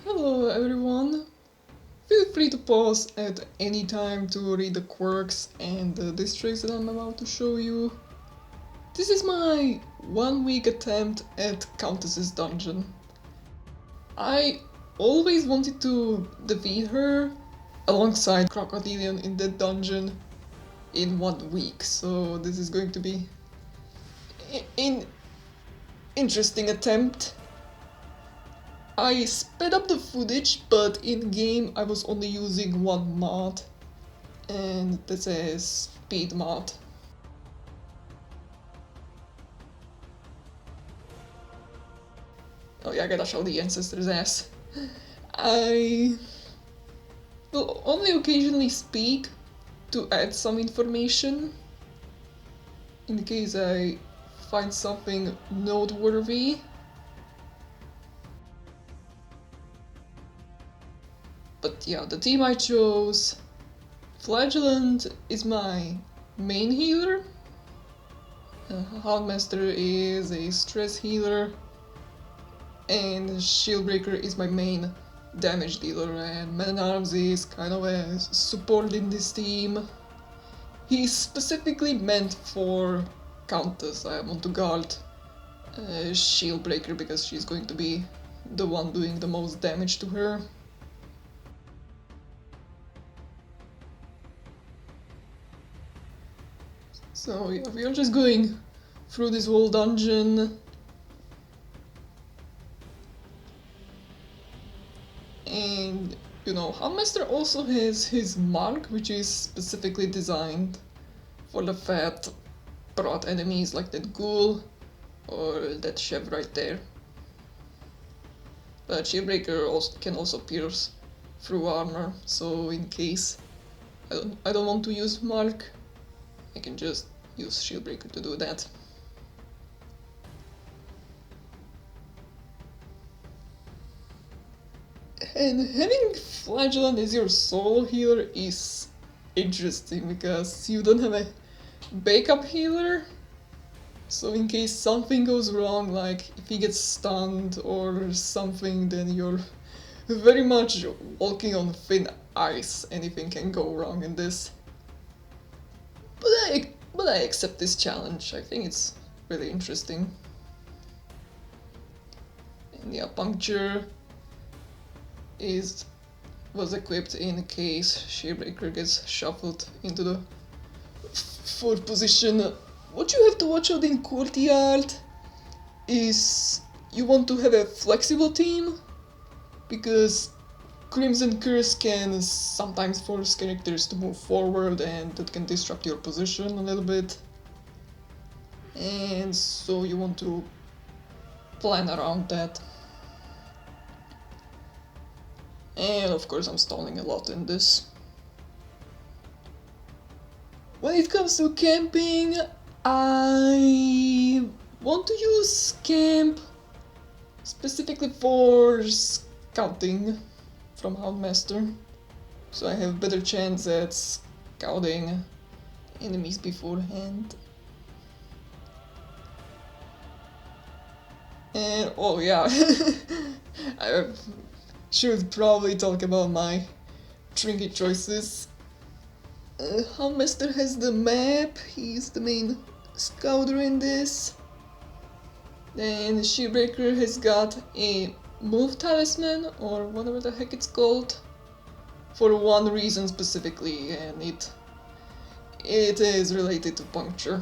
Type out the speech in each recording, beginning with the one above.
Hello everyone! Feel free to pause at any time to read the quirks and the districts that I'm about to show you. This is my 1 week attempt at Countess's dungeon. I always wanted to defeat her alongside Crocodilian in that dungeon in 1 week, so this is going to be an interesting attempt. I sped up the footage, but in game I was only using one mod, and that's a speed mod. Oh yeah, I gotta show the ancestor's ass. I will only occasionally speak to add some information in case I find something noteworthy. But yeah, the team I chose, Flagellant is my main healer, Houndmaster is a stress healer, and Shieldbreaker is my main damage dealer, and Man-at-Arms is kind of a support in this team. He's specifically meant for Countess. I want to guard Shieldbreaker because she's going to be the one doing the most damage to her. So yeah, we are just going through this whole dungeon. And you know, Houndmaster also has his mark, which is specifically designed for the fat broad enemies like that ghoul or that chef right there. But Shieldbreaker can also pierce through armor, so in case I don't want to use mark, I can just use Shieldbreaker to do that. And having Flagellant as your solo healer is interesting because you don't have a backup healer. So in case something goes wrong, like if he gets stunned or something, then you're very much walking on thin ice. Anything can go wrong in this. But I accept this challenge. I think it's really interesting. And yeah, Puncture was equipped in case Shieldbreaker gets shuffled into the fourth position. What you have to watch out in Courtyard is you want to have a flexible team, because Crimson Curse can sometimes force characters to move forward and that can disrupt your position a little bit. And so you want to plan around that. And of course I'm stalling a lot in this. When it comes to camping, I want to use camp specifically for scouting from Houndmaster, so I have better chance at scouting enemies beforehand. And oh yeah, I should probably talk about my trinket choices. Houndmaster has the map, he's the main scouter in this. Then Shieldbreaker has got a move talisman, or whatever the heck it's called, for one reason specifically, and it is related to puncture.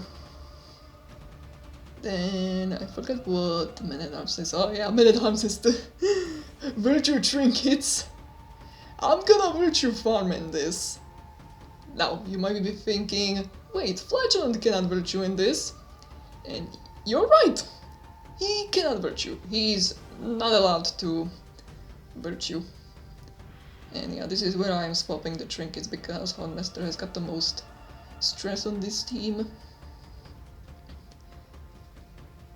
Then I forgot what Man-at-Arms is. Oh yeah, Man-at-Arms is the virtue trinkets. I'm gonna virtue farm in this. Now, you might be thinking, wait, Flagellant cannot virtue in this. And you're right! He cannot virtue. He's not allowed to virtue. And yeah, this is where I'm swapping the trinkets because Houndmaster has got the most stress on this team.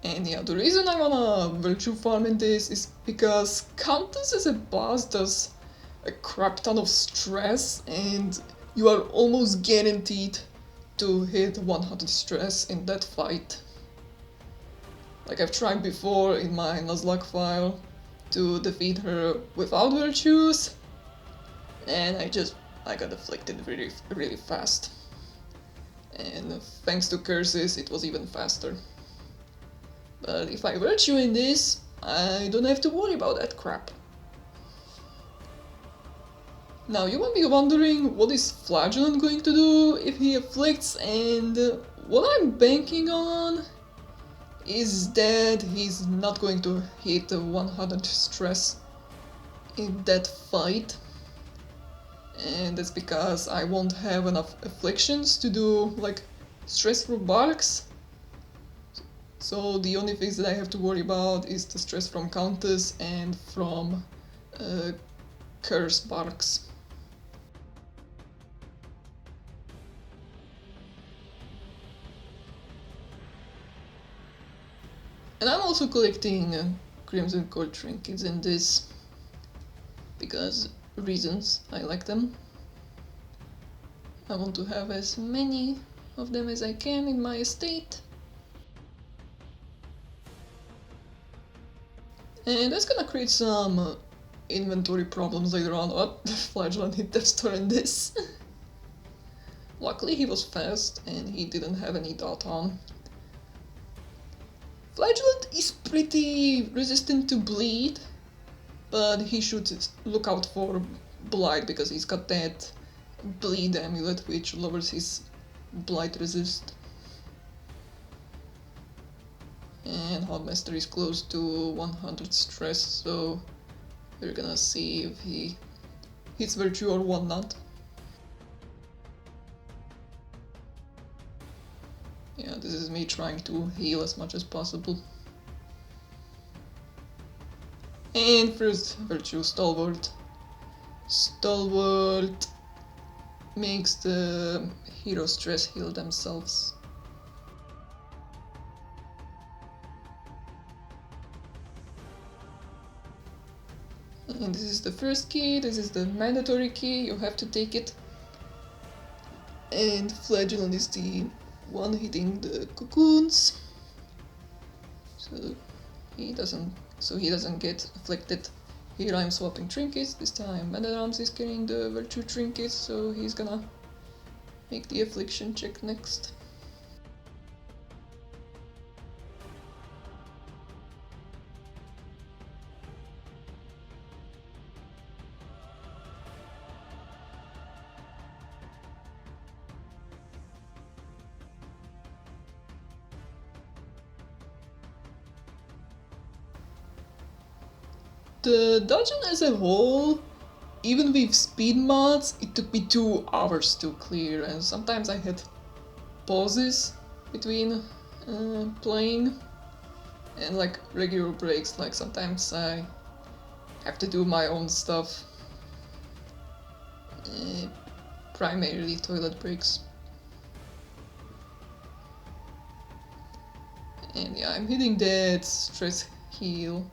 And yeah, the reason I wanna virtue farm in this is because Countess as a boss does a crap ton of stress, and you are almost guaranteed to hit 100 stress in that fight. Like I've tried before in my Nuzlocke file to defeat her without virtues, and I got afflicted really, really fast. And thanks to curses, it was even faster. But if I virtue in this, I don't have to worry about that crap. Now you might be wondering what is Flagellant going to do if he afflicts, and what I'm banking on is that he's not going to hit 100 stress in that fight. And that's because I won't have enough afflictions to do like stress through barks. So the only things that I have to worry about is the stress from Countess and from curse barks. And I'm also collecting Crimson Gold trinkets in this because reasons, I like them. I want to have as many of them as I can in my estate. And that's gonna create some inventory problems later on. Oh, Flagellant hit Death's Door in this. Luckily he was fast and he didn't have any dot on. Flagellant is pretty resistant to bleed, but he should look out for blight because he's got that bleed amulet which lowers his blight resist. And Hogmaster is close to 100 stress, so we're gonna see if he hits virtue or whatnot. Yeah, this is me trying to heal as much as possible. And first virtue, Stalwart. Stalwart makes the hero stress heal themselves. And this is the first key, this is the mandatory key, you have to take it. And Flagellant is the one hitting the cocoons. So he doesn't get afflicted. Here I'm swapping trinkets, this time Man-at-Arms is carrying the virtue trinket, so he's gonna make the affliction check next. The dungeon as a whole, even with speed mods, it took me 2 hours to clear, and sometimes I had pauses between playing and like regular breaks, like sometimes I have to do my own stuff, primarily toilet breaks. And yeah, I'm hitting that stress heal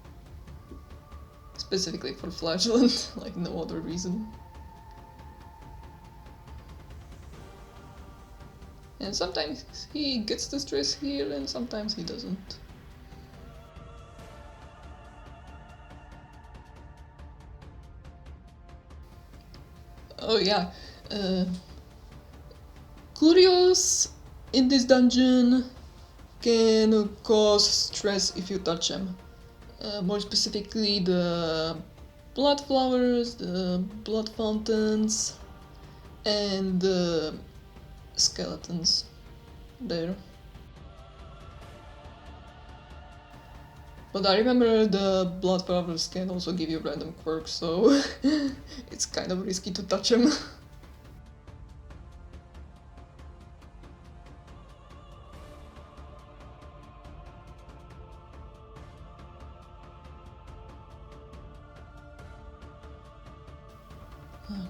specifically for Flagellant, like no other reason. And sometimes he gets the stress heal and sometimes he doesn't. Oh yeah, Curios in this dungeon can cause stress if you touch them. More specifically the blood flowers, the blood fountains, and the skeletons there. But I remember the blood flowers can also give you random quirks, so it's kind of risky to touch them.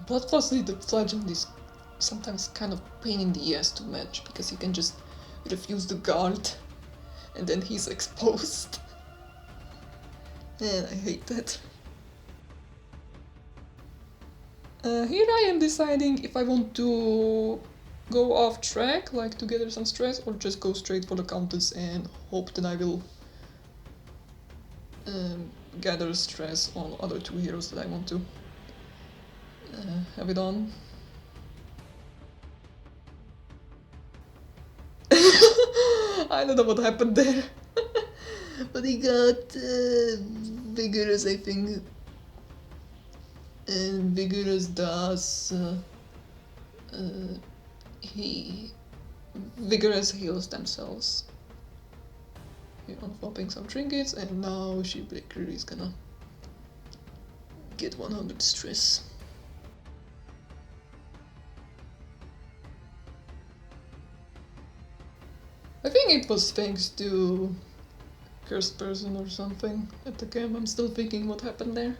Blood Flagellant is sometimes kind of pain in the ass to match, because you can just refuse the guard and then he's exposed. And I hate that. Here I am deciding if I want to go off track, like to gather some stress, or just go straight for the Countess and hope that I will gather stress on other two heroes that I want to have it on. I don't know what happened there. But he got Vigorous, I think. And Vigorous does... Vigorous heals themselves. Here on popping some trinkets, and now Shipbreaker is gonna get 100 stress. I think it was thanks to Cursed Person or something at the camp. I'm still thinking what happened there.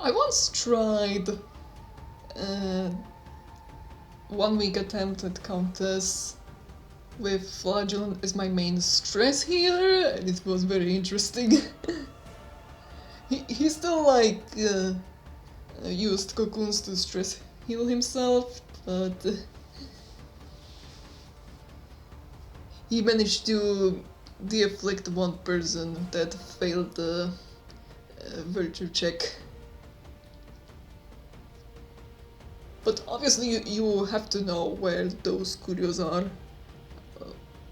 I once tried 1 week attempt at Countess with Flagellant as my main stress healer, and it was very interesting. he still like used cocoons to stress heal himself, but he managed to de-afflict one person that failed the virtue check. But obviously you have to know where those curios are.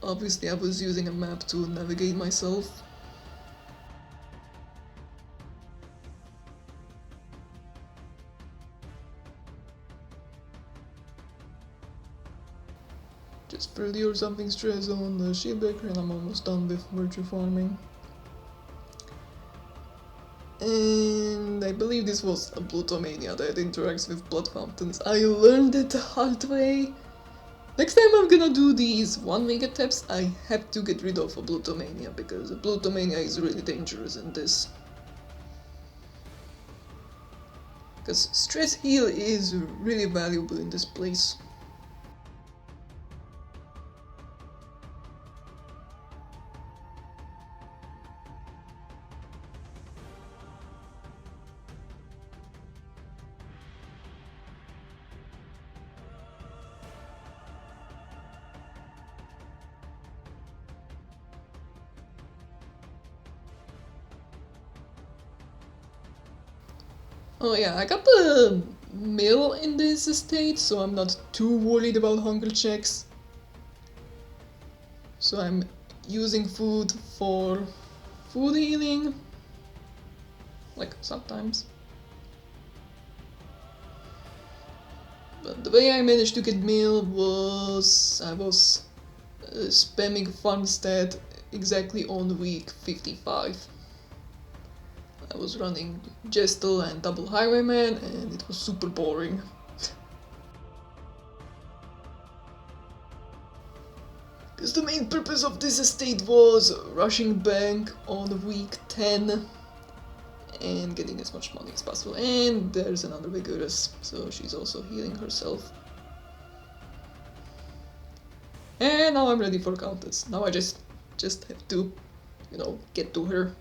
Obviously I was using a map to navigate myself. Just 30 or something stress on the Shieldbreaker and I'm almost done with virtue farming. And I believe this was a Blutomania that interacts with blood fountains. I learned it the hard way. Next time I'm gonna do these 1 week attempts, I have to get rid of a Blutomania because a Blutomania is really dangerous in this. Because stress heal is really valuable in this place. Oh yeah, I got the mill in this estate, so I'm not too worried about hunger checks. So I'm using food for food healing, like sometimes. But the way I managed to get meal was I was spamming Farmstead exactly on week 55. I was running Gestal and Double Highwayman and it was super boring. Because the main purpose of this estate was rushing bank on week 10 and getting as much money as possible. And there's another Vigorous, so she's also healing herself. And now I'm ready for Countess. Now I just have to, get to her.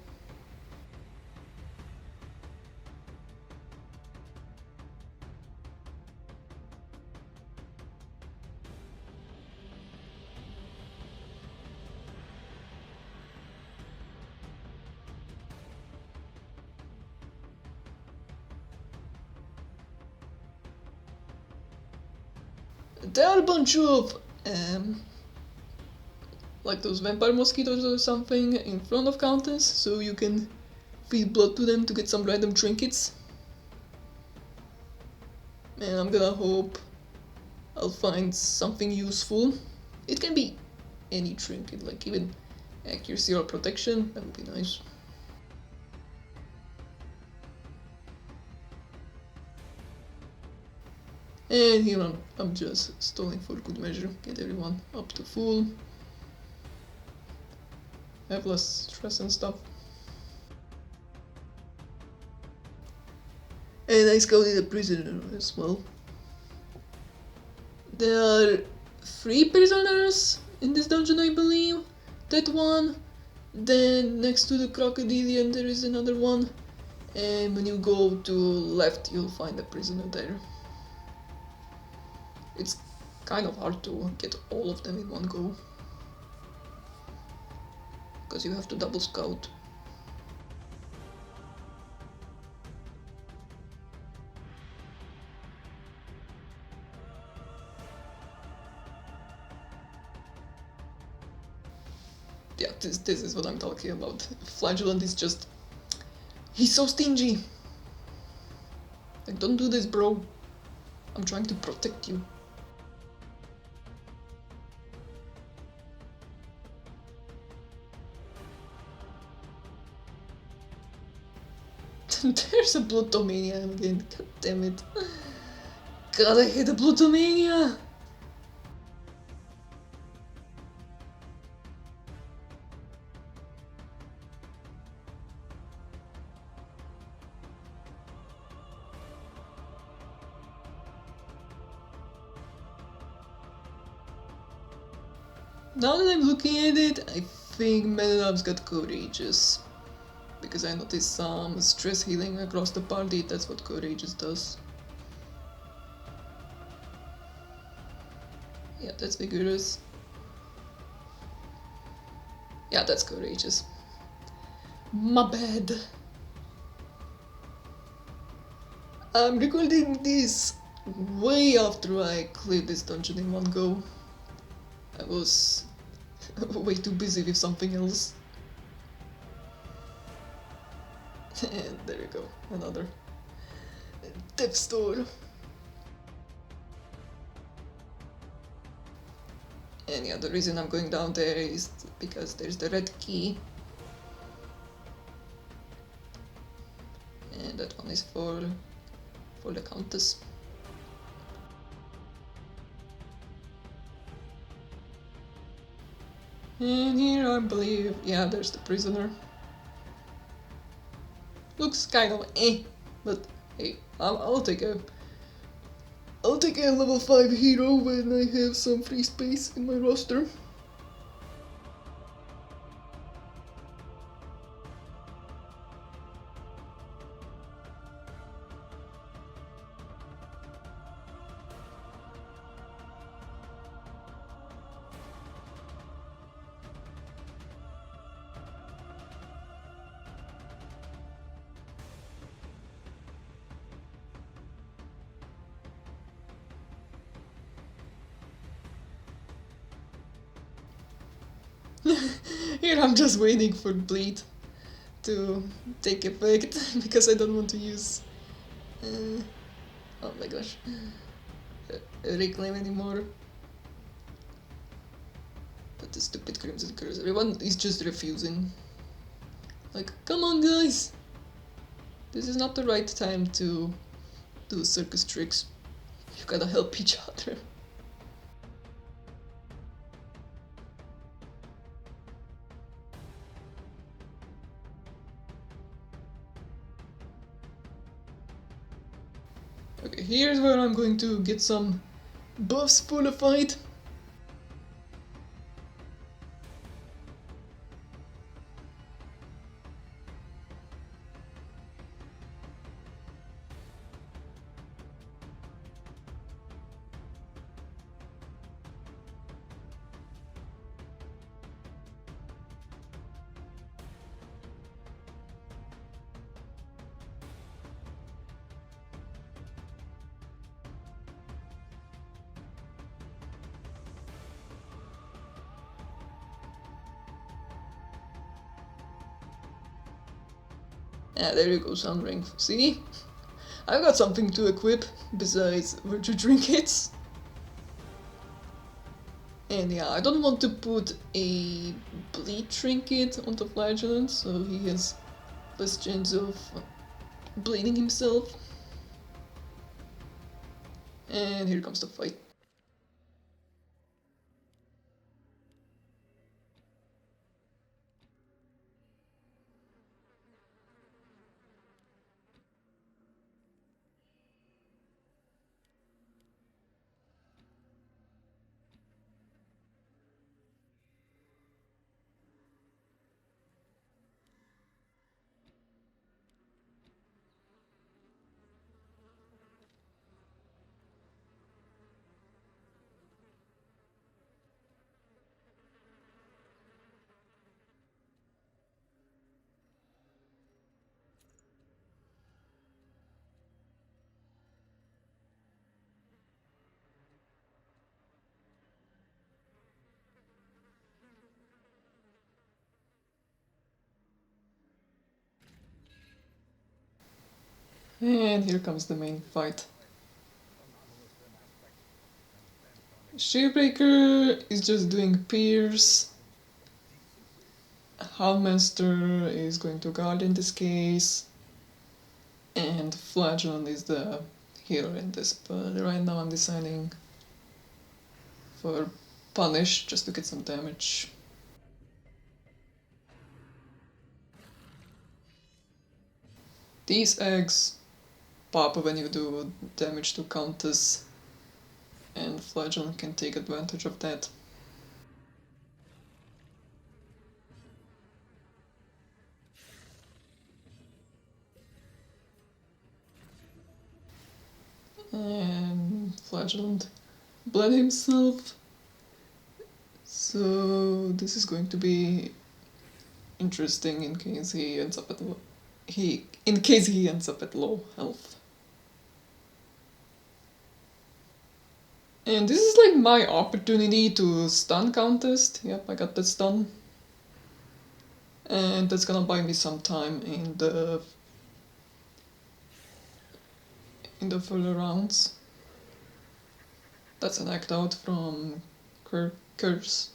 There are a bunch of like those vampire mosquitoes or something in front of Countess, so you can feed blood to them to get some random trinkets. And I'm gonna hope I'll find something useful. It can be any trinket, like even accuracy or protection, that would be nice. And here I'm just stalling for good measure, get everyone up to full. Have less stress and stuff. And I scouted a prisoner as well. There are 3 prisoners in this dungeon, I believe. That one. Then next to the crocodilian there is another one. And when you go to left, you'll find a prisoner there. It's kind of hard to get all of them in one go, because you have to double scout. Yeah, this is what I'm talking about. Flagellant is just... he's so stingy! Like, don't do this, bro. I'm trying to protect you. There's a Plutomania again, god damn it. God, I hate a Plutomania! Now that I'm looking at it, I think Menelab's got Courageous. Because I noticed some stress healing across the party, that's what Courageous does. Yeah, that's Vigorous. Yeah, that's Courageous. My bad. I'm recording this way after I cleared this dungeon in one go. I was way too busy with something else. And there you go, another Death Store. And yeah, the reason I'm going down there is because there's the red key. And that one is for the Countess. And here I believe, yeah, there's the prisoner. Looks kind of but hey, I'll take a level 5 hero when I have some free space in my roster. Here I'm just waiting for bleed to take effect because I don't want to use oh my gosh, reclaim anymore. But the stupid Crimson Curse, everyone is just refusing. Like, come on guys! This is not the right time to do circus tricks. You gotta help each other. Okay, here's where I'm going to get some buffs for the fight. Yeah, there you go, Sound Ring. See? I've got something to equip besides virtue trinkets. And yeah, I don't want to put a bleed trinket on the flagellant, so he has less chance of bleeding himself. And here comes the fight. And here comes the main fight. Shipbreaker is just doing pierce. Houndmaster is going to guard in this case. And Flagellant is the hero in this, but right now I'm deciding for Punish just to get some damage. These eggs pop when you do damage to Countess, and Flagellant can take advantage of that. And Flagellant bled himself, so this is going to be interesting in case he ends up at low health. And this is like my opportunity to stun Countess. Yep, I got that stun. And that's gonna buy me some time in the further rounds. That's an act out from Curse.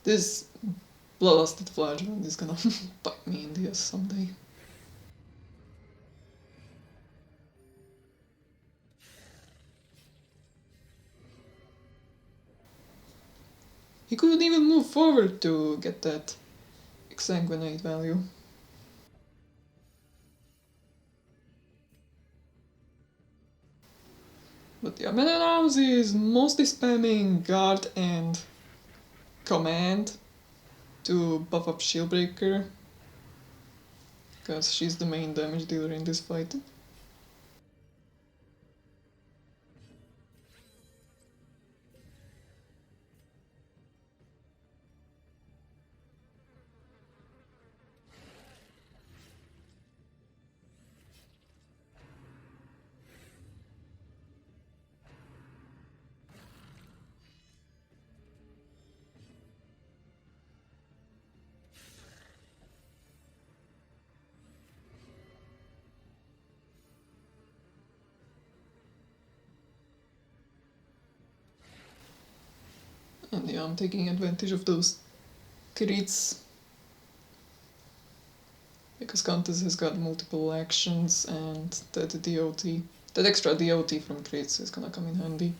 This bloodlusted Flagellant is gonna bite me in the ass someday. He couldn't even move forward to get that exsanguinate value. But yeah, Man-at-Arms is mostly spamming guard and command to buff up Shieldbreaker, because she's the main damage dealer in this fight. And yeah, I'm taking advantage of those crits, because Countess has got multiple actions and that extra DOT from crits is gonna come in handy.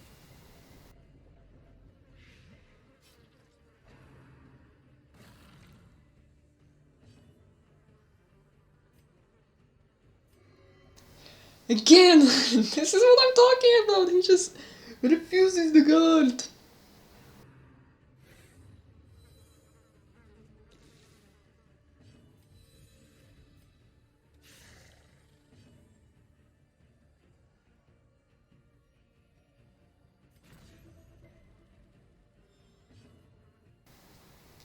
Again! This is what I'm talking about! He just refuses the guard!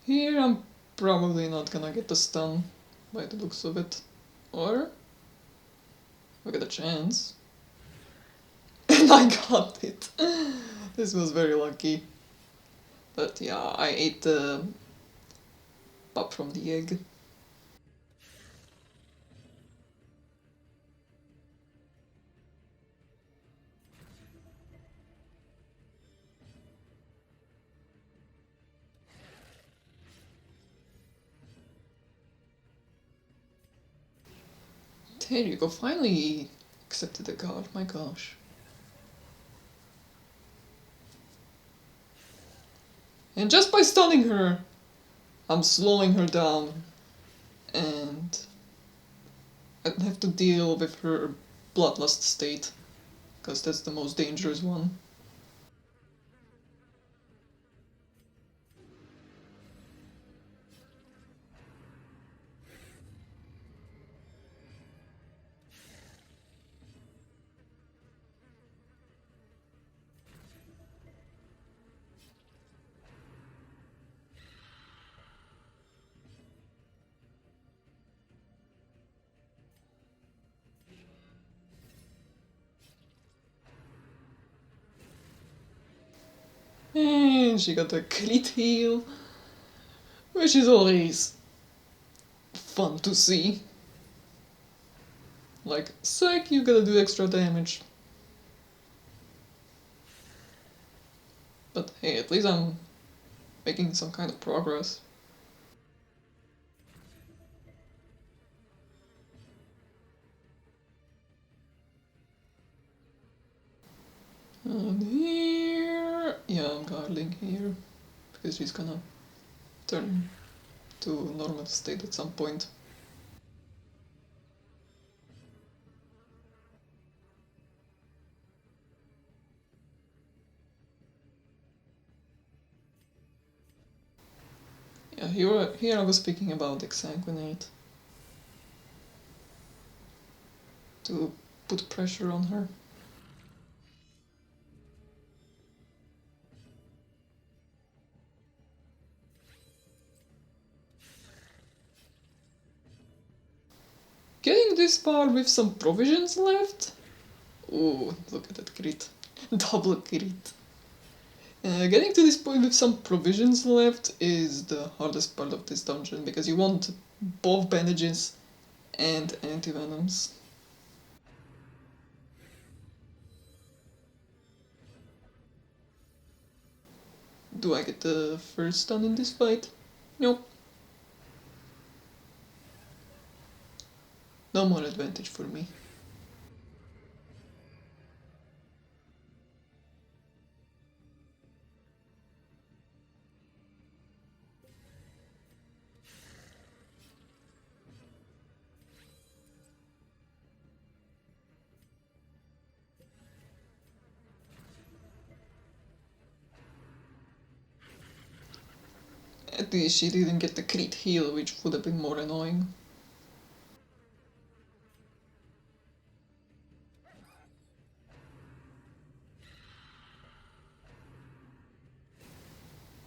Here I'm probably not gonna get the stun by the looks of it. Or I get a chance. And I got it! This was very lucky. But yeah, I ate the pop from the egg. There you go, finally accepted the guard, my gosh. And just by stunning her, I'm slowing her down, and I don't have to deal with her bloodlust state, because that's the most dangerous one. And she got a crit heal, which is always fun to see. Like, psych, you gotta do extra damage. But hey, at least I'm making some kind of progress. And here... yeah, I'm guarding here, because she's gonna turn to normal state at some point. Yeah, here I was speaking about Exsanguinate. To put pressure on her. Getting this far with some provisions left? Ooh, look at that crit. Double crit. Getting to this point with some provisions left is the hardest part of this dungeon, because you want both bandages and antivenoms. Do I get the first stun in this fight? Nope. No more advantage for me. At least she didn't get the crit heal, which would have been more annoying.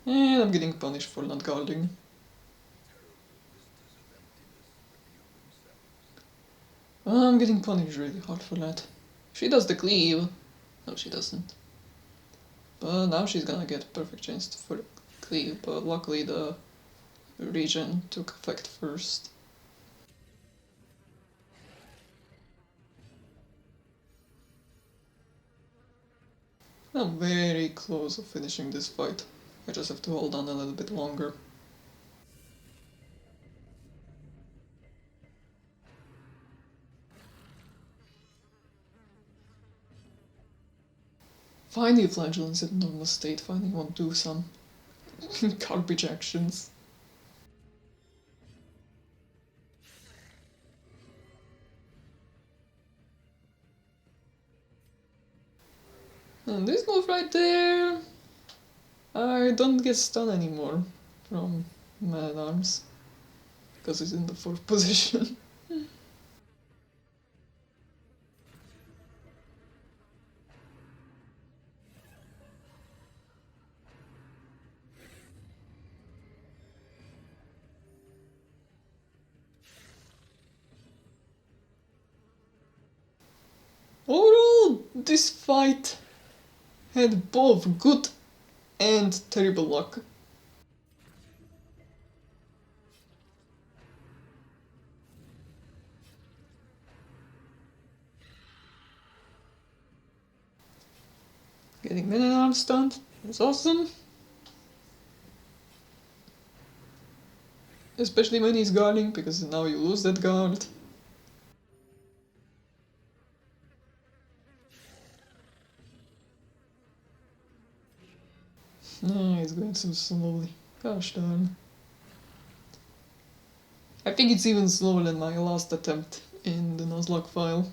And I'm getting punished for not guarding. I'm getting punished really hard for that. She does the cleave. No, she doesn't. But now she's gonna get a perfect chance for cleave, but luckily the regen took effect first. I'm very close of finishing this fight. I just have to hold on a little bit longer. Finally, Flagellant's in normal state. Finally, won't do some garbage actions. And this move right there, I don't get stunned anymore from Man-at-Arms, because it's in the 4th position. Overall, this fight had both good and terrible luck. Getting Man-at-Arms stunned is awesome. Especially when he's guarding, because now you lose that guard. No, he's going so slowly. Gosh darn. I think it's even slower than my last attempt in the Nuzlocke file.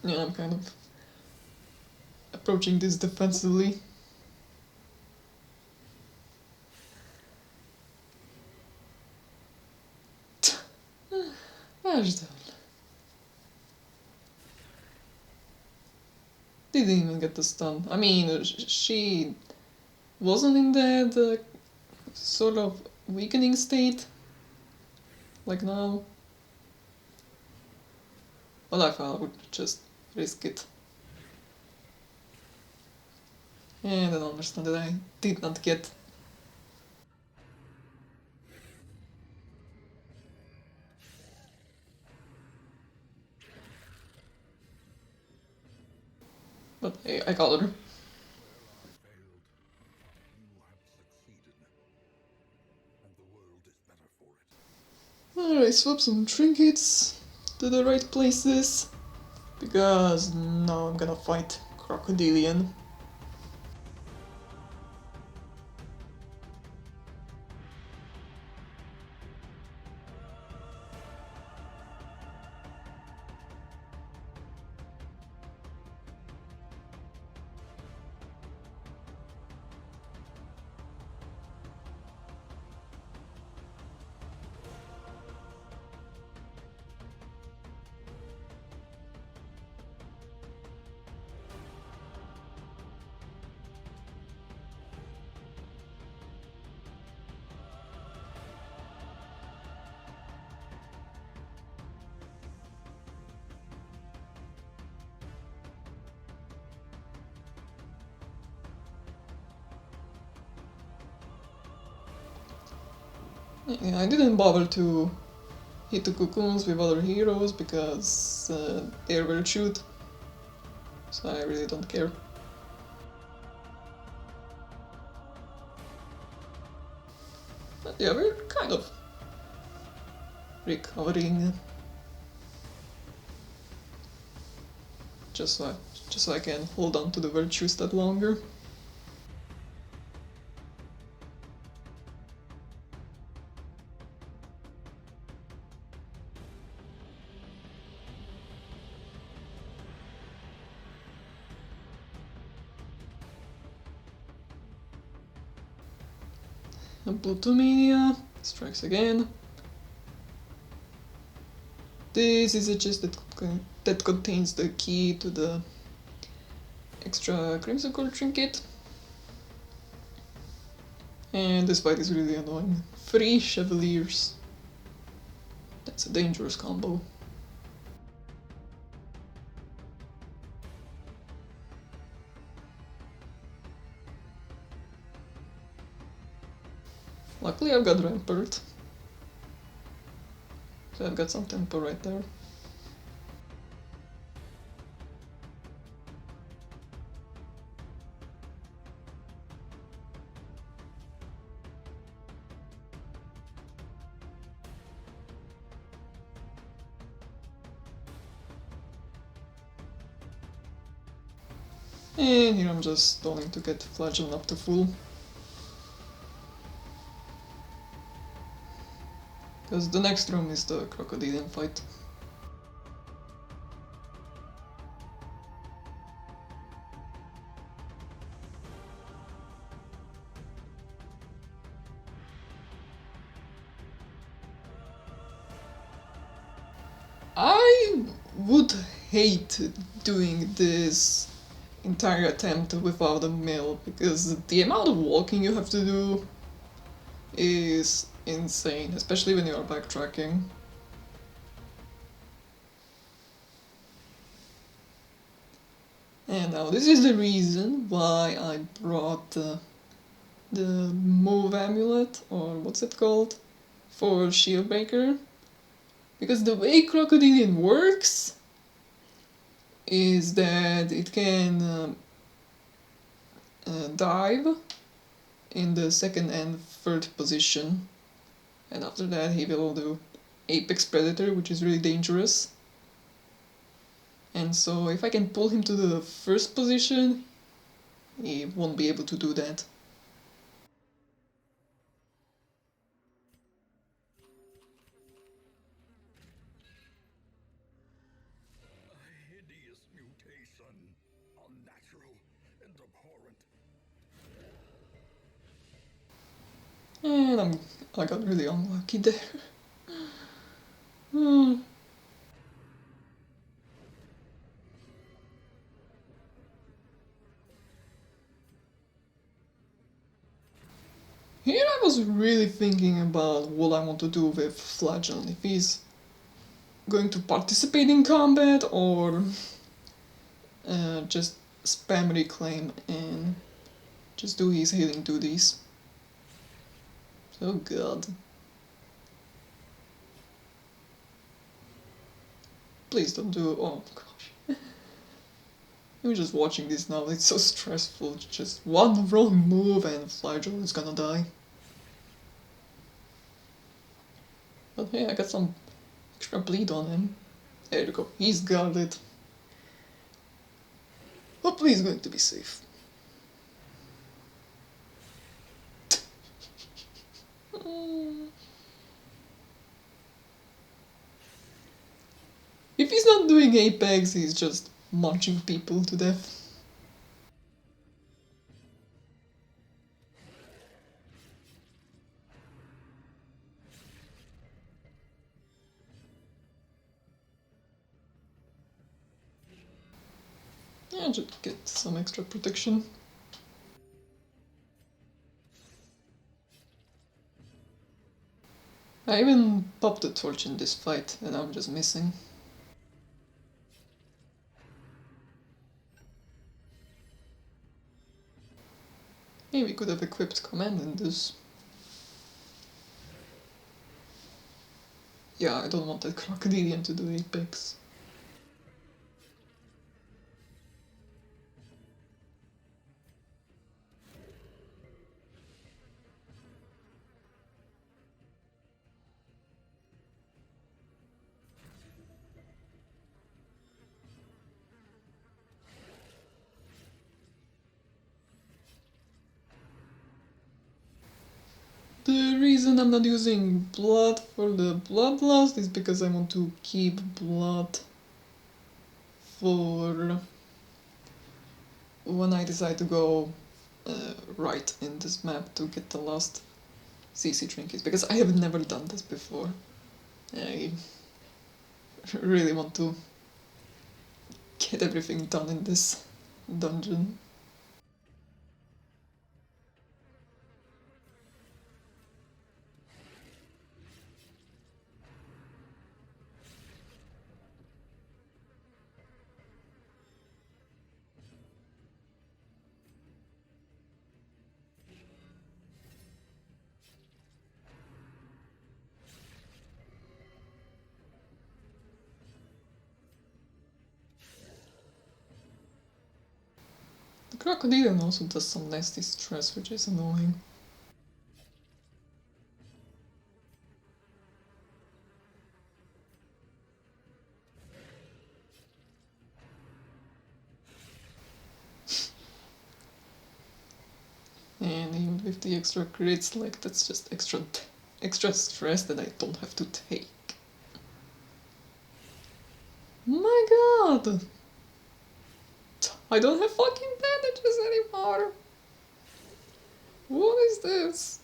Yeah, I'm kind of approaching this defensively. Gosh darn. Didn't even get the stun. I mean, she wasn't in that sort of weakening state, like now. But I thought I would just risk it. And then understand that I did not get. But hey, I got her. Alright, swap some trinkets to the right places. Because now I'm gonna fight Crocodilian. Yeah, I didn't bother to hit the cocoons with other heroes because they're very shoot, so I really don't care. But yeah, we're kind of recovering. Just so I can hold on to the virtues that longer. And Plutomania strikes again. This is a chest that contains the key to the extra Crimson Core trinket. And this fight is really annoying. 3 Chevaliers. That's a dangerous combo. Luckily I've got Rampart. So I've got some tempo right there. And here I'm just stalling to get Flagellum up to full. Because the next room is the Crocodilian fight. I would hate doing this entire attempt without a mill, because the amount of walking you have to do is insane, especially when you are backtracking. And now this is the reason why I brought the move amulet, or what's it called, for Shieldbreaker. Because the way Crocodilian works is that it can dive in the second and third position, and after that he will do Apex Predator, which is really dangerous. And so if I can pull him to the first position, he won't be able to do that. A hideous mutation, unnatural and abhorrent. And I got really unlucky there. Hmm. Here I was was really thinking about what I want to do with Flagell, if he's going to participate in combat or just spam reclaim and just do his healing duties. Oh god. Please don't do it. Oh gosh. I'm just watching this now, it's so stressful. Just one wrong move and Flagell is gonna die. But hey, I got some extra bleed on him. There you go, he's got it. Hopefully he's going to be safe. If he's not doing Apex, he's just marching people to death. Yeah, just get some extra protection. I even popped a torch in this fight, and I'm just missing. Maybe we could have equipped command in this. Yeah, I don't want that Crocodilian to do Apex. The reason I'm not using blood for the bloodlust is because I want to keep blood for when I decide to go right in this map to get the last CC trinkets, because I have never done this before. I really want to get everything done in this dungeon. The Crocodilian also does some nasty stress, which is annoying. And even with the extra crits, like, that's just extra stress that I don't have to take. My god! I don't have fucking bandages anymore! What is this?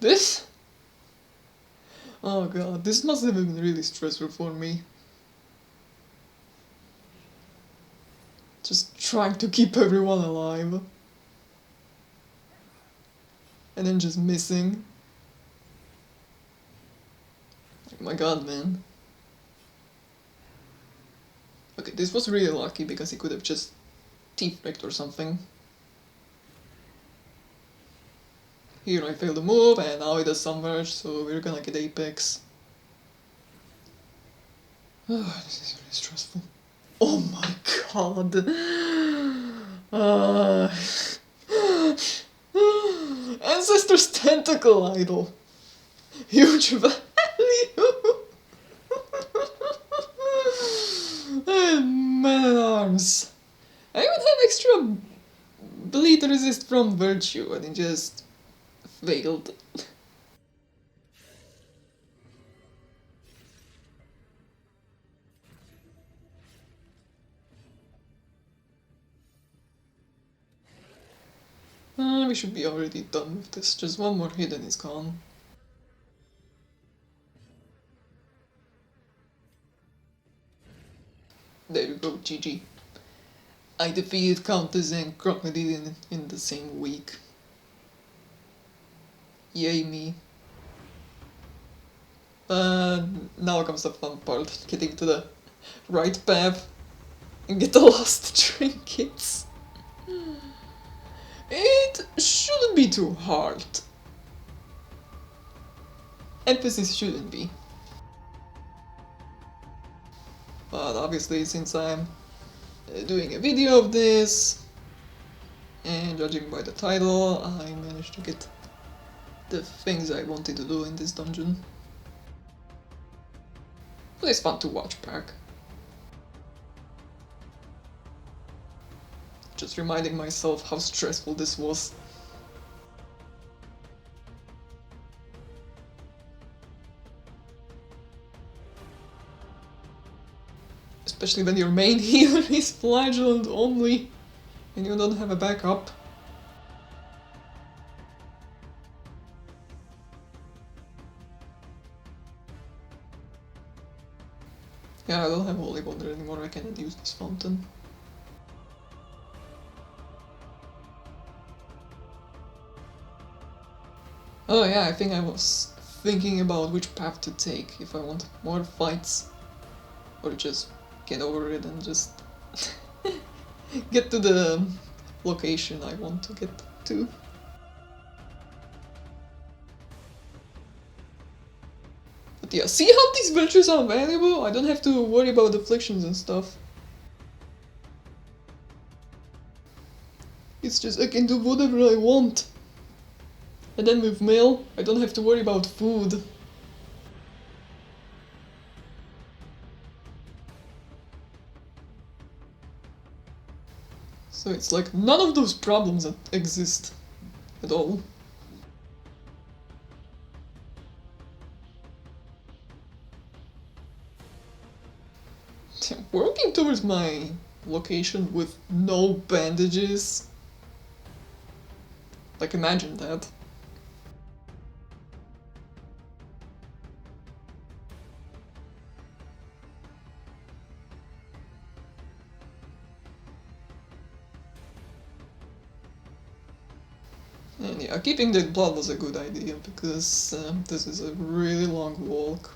This? Oh god, this must have been really stressful for me. Just trying to keep everyone alive. And then just missing. Oh my god, man. Okay, this was really lucky because he could have just T-flicked or something. Here I failed the move and now it does submerge, so we're gonna get Apex. Oh, this is really stressful. Oh my god. Ancestor's Tentacle Idol. Huge value. And Man at Arms. I even have extra bleed resist from Virtue and it just failed. We should be already done with this. Just one more hit and it's gone. There you go, GG. I defeated Countess and Crocodilian in the same week. Yay me. Now comes the fun part, getting to the right path and get the last trinkets. It shouldn't be too hard. Emphasis shouldn't be. But obviously, since I'm doing a video of this, and judging by the title, I managed to get the things I wanted to do in this dungeon. But it's fun to watch back. Just reminding myself how stressful this was. Especially when your main healer is flagellant only and you don't have a backup. Yeah, I don't have holy water anymore, I cannot use this fountain. Oh yeah, I think I was thinking about which path to take, if I want more fights, or just get over it and just get to the location I want to get to. But yeah, see how these virtues are valuable? I don't have to worry about afflictions and stuff. It's just I can do whatever I want. And then with mail, I don't have to worry about food. So it's like none of those problems that exist at all. Working towards my location with no bandages. Like, imagine that. And yeah, keeping the blood was a good idea, because this is a really long walk.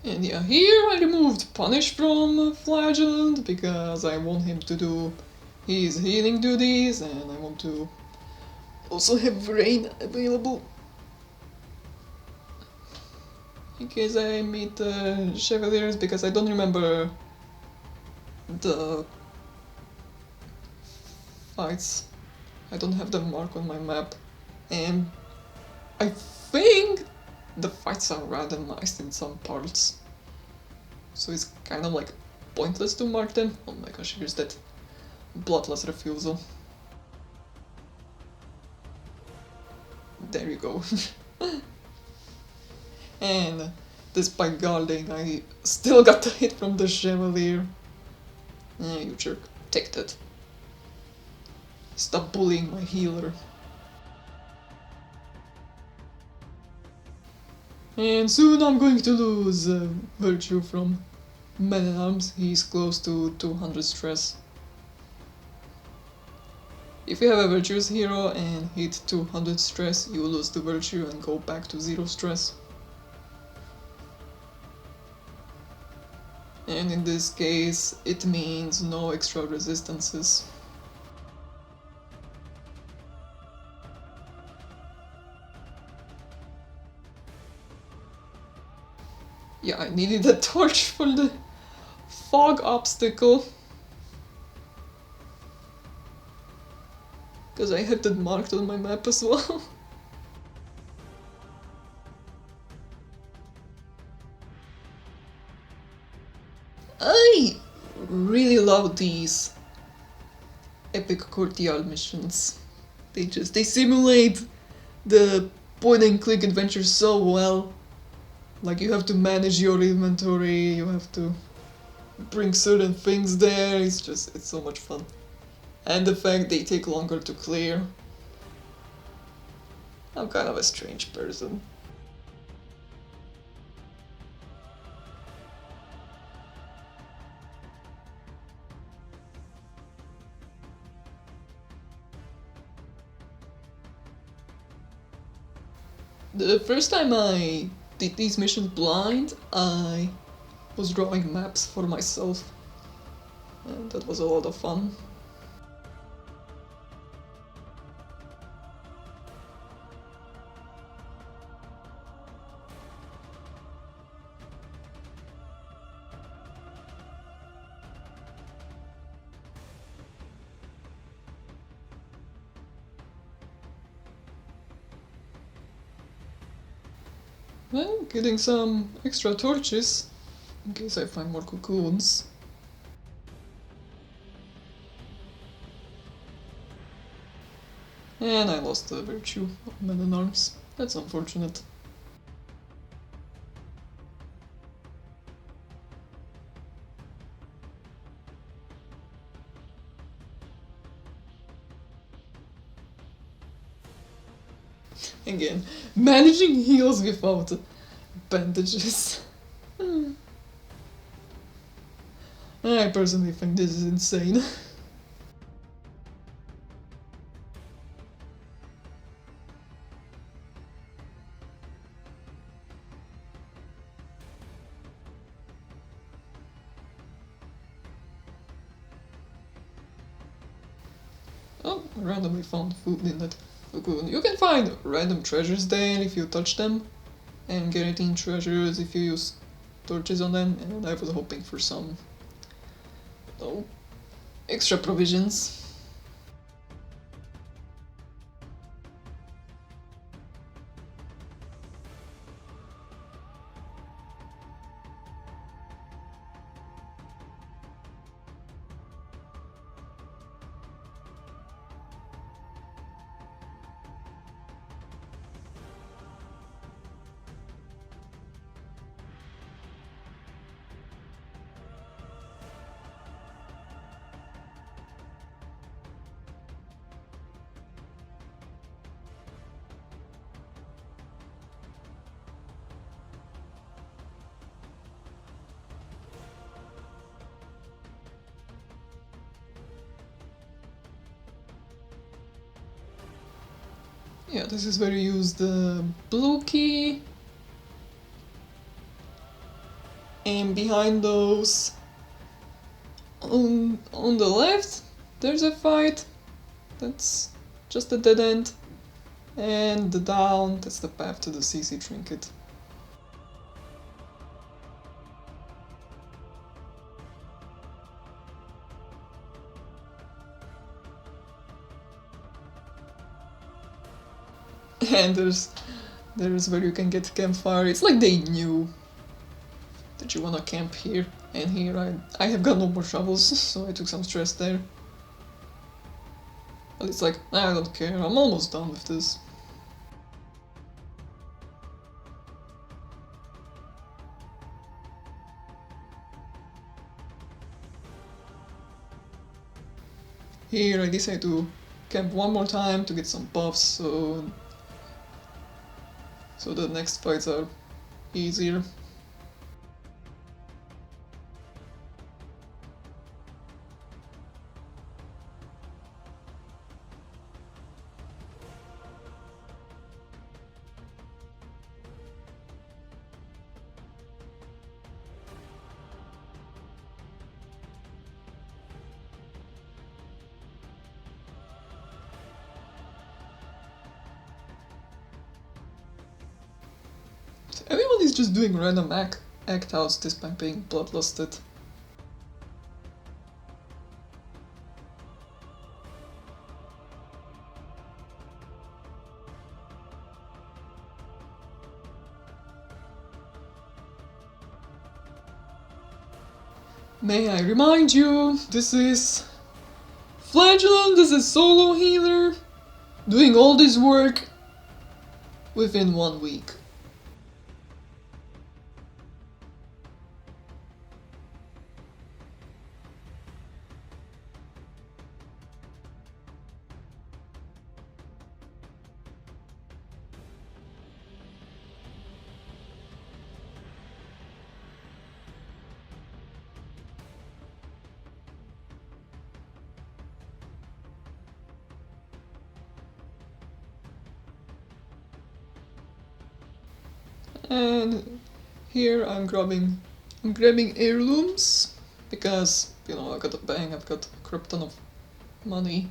And yeah, here I removed Punish from Flagellant, because I want him to do his healing duties, and I want to also have Rain available in case I meet Chevaliers, because I don't remember the fights. I don't have them marked on my map, and I think the fights are randomized in some parts, so it's kind of like pointless to mark them. Oh my gosh, here's that bloodless refusal. There you go. And despite guarding, I still got the hit from the Chevalier. You jerk. Take that. Stop bullying my healer. And soon I'm going to lose Virtue from Man-at-Arms. He's close to 200 stress. If you have a Virtuous hero and hit 200 stress, you lose the Virtue and go back to 0 stress. And in this case, it means no extra resistances. Yeah, I needed a torch for the fog obstacle. Because I had that marked on my map as well. I really love these epic courtyard missions. They simulate the point and click adventure so well. Like, you have to manage your inventory, you have to bring certain things there, it's so much fun. and the fact they take longer to clear. I'm kind of a strange person. The first time I did these missions blind, I was drawing maps for myself, and that was a lot of fun. Well, getting some extra torches in case I find more cocoons. And I lost the virtue of man-at-arms. That's unfortunate. Again, managing heals without bandages. I personally think this is insane. Oh, I randomly found food in that cocoon. You can find random treasures there if you touch them, and guaranteed treasures if you use torches on them, and I was hoping for some, oh, extra provisions. Yeah, this is where you use the blue key. And behind those, on the left, there's a fight. That's just a dead end. And the down, that's the path to the CC trinket. And there's where you can get campfire. It's like they knew that you wanna camp here. And here I have got no more shovels, so I took some stress there. But it's like, I don't care, I'm almost done with this. Here I decide to camp one more time to get some buffs, so the next fights are easier. Everyone is just doing random act outs despite being bloodlusted. May I remind you, this is Flagellant, this is solo healer, doing all this work within 1 week. And here I'm grabbing heirlooms because, you know, I got a bank, I've got a crap ton of money,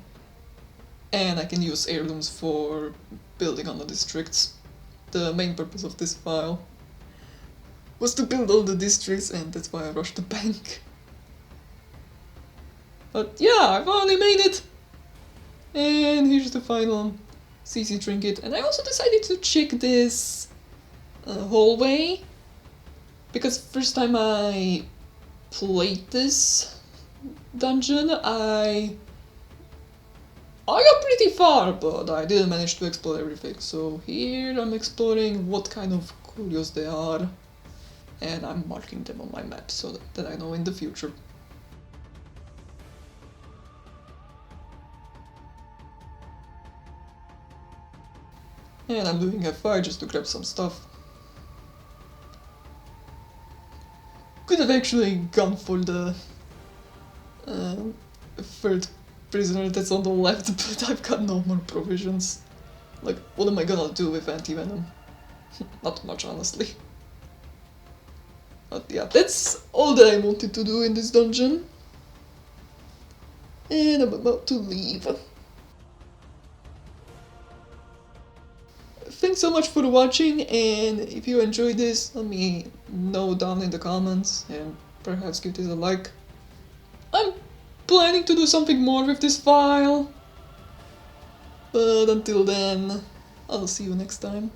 and I can use heirlooms for building on the districts. The main purpose of this file was to build all the districts, and that's why I rushed the bank. But yeah, I finally made it! And here's the final CC trinket. And I also decided to check this hallway, because first time I played this dungeon, I got pretty far, but I didn't manage to explore everything. So here I'm exploring what kind of curios they are, and I'm marking them on my map so that I know in the future. And I'm doing F5 just to grab some stuff. Could have actually gone for the third prisoner that's on the left, but I've got no more provisions. Like, what am I gonna do with anti-venom? Not much, honestly. But yeah, that's all that I wanted to do in this dungeon. And I'm about to leave. Thanks so much for watching, and if you enjoyed this, let me know down in the comments, and perhaps give this a like. I'm planning to do something more with this file, but until then, I'll see you next time.